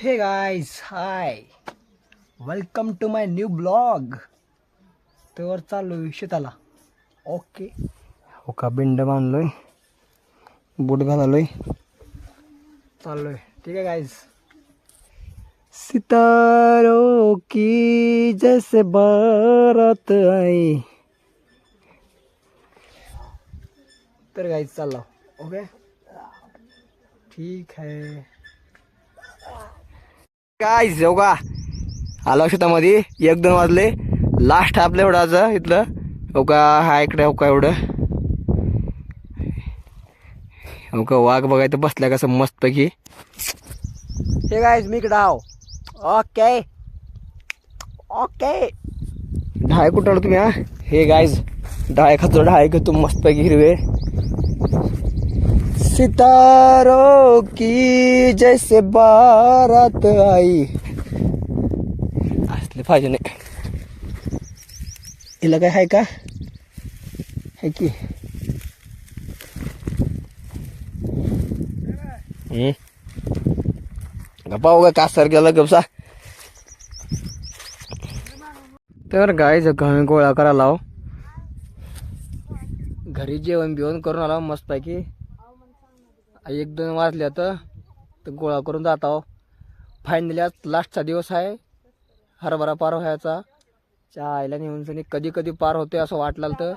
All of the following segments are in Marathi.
हे guys hi welcome to my new blog. तर चाललोय शेताला. ओके हो का बिंड बांधलोय बूट घालालोय चाललोय. ठीक आहे गाइस. सितारों की जैसे बारात आई. तर गाइस चाललो. ओके ठीक है गाइस. हो का आलो शेतामध्ये 1-2 वाजले. लास्ट आपल्या एवढाचं इथलं. हो का हा इकडे हो का एवढं हो का वाघ बघायचं बसलाय कसं मस्तपैकी. हे गाइस मी इकडं आहो. ओके ओके ढाळे कुठं आलो तुम्ही हा. हे गाइस ढाळे खातो ढाळे घेतो मस्तपैकी हिरवे. सितारों की जैसे बारात आई असले पाहिजे नाही. हिला काय आहे का है की गप्पा होगा कासर गेला गपसा. तर गाय जखमी गोळा करायला लाव. घरी जेवण बिवण करून आला मस्तपैकी. 1-2 वाजले तर गोळा करून जात आहो. फायनली आज लास्टचा दिवस आहे. हरभरा पार व्हायचा. आईला नेऊन सनी कधी कधी पार होते असं वाटलं तर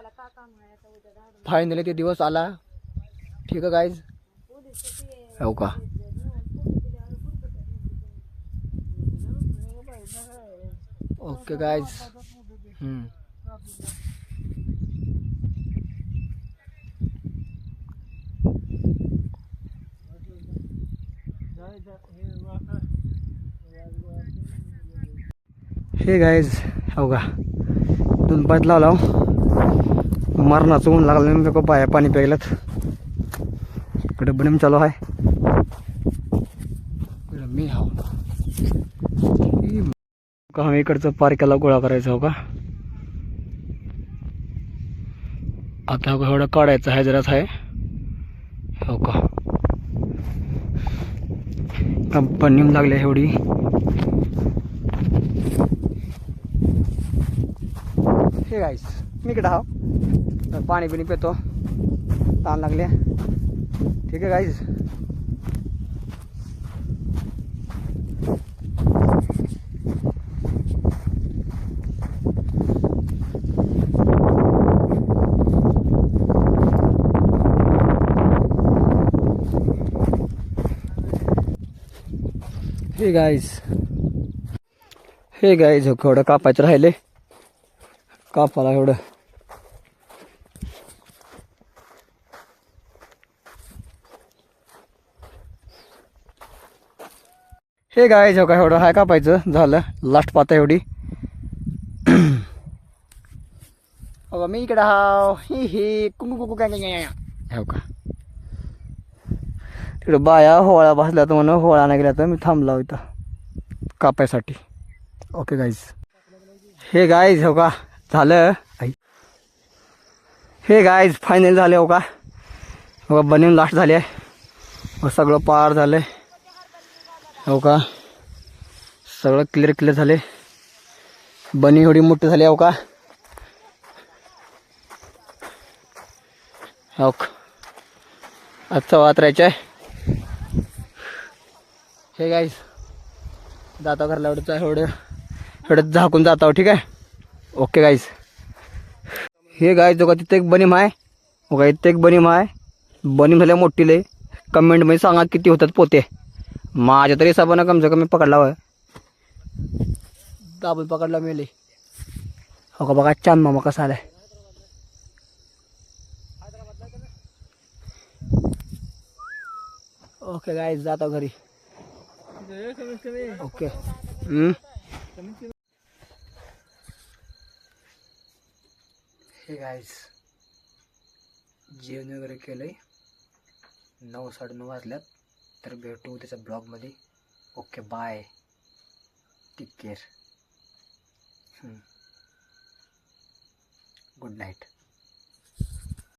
फायनली ते दिवस आला. ठीक आहे गाईज. हो का ओके गाईज. हे गाईज हो का 2 पाच लावला. मरणाचं ऊन लागलं मी पाया पाणी प्यायलात. इकडे बनम चालू आहे. मी हा का आम्ही इकडचं पार्काला गोळा करायचा हो का. आता हो का एवढं काढायचं आहे जराच आहे. हो का कंपनी लागली एवढी. हे गाईस मी इकडे हा पाणी बिणी पितो. ताण लागले. ठीक आहे गाईस. हे गाईज हो एवढं कापायचं राहिले. कापाला एवढं हे गाईज हो का एवढं हाय कापायचं झालं. लास्ट पाता एवढी. हो मी इकडे हाव. ही कुंकू कुकू काय हो का तिकडे बाया होळा बसल्या तर म्हणून होळा नाही गेल्या तर मी थांबला इथं कापायसाठी. Okay guys. हे गाईज हो का झालं. हे गाईज फायनल झाले हो का. हो का बनवून लास्ट झाले आहे. सगळं पार झालं हो का. सगळं क्लिअर झाले. बनी एवढी मोठी झाली हो का. हो आजचा वातरायचं आहे. हे गाईज जाता घरला एवढं झाकून जाता. ठीक आहे ओके गाईज. हे गाईज जो का तिथे एक बनीम आहे हो का. इथे एक बनीम आहे. बनीम झाल्या मोठी लय. कमेंटमध्ये सांगा किती होतात पोते. माझ्या तरी हिसाबानं कमसे कमी पकडला होय. दाबून पकडला मेले हो का. बघा चांद मामा कसा आलाय. ओके गाईज जातो घरी. ओके हे गाईज जेवण वगैरे केलंय. 9-9:30 वाजल्यात. तर भेटू त्याच्या ब्लॉगमध्ये. Okay bye. Take care. Good night.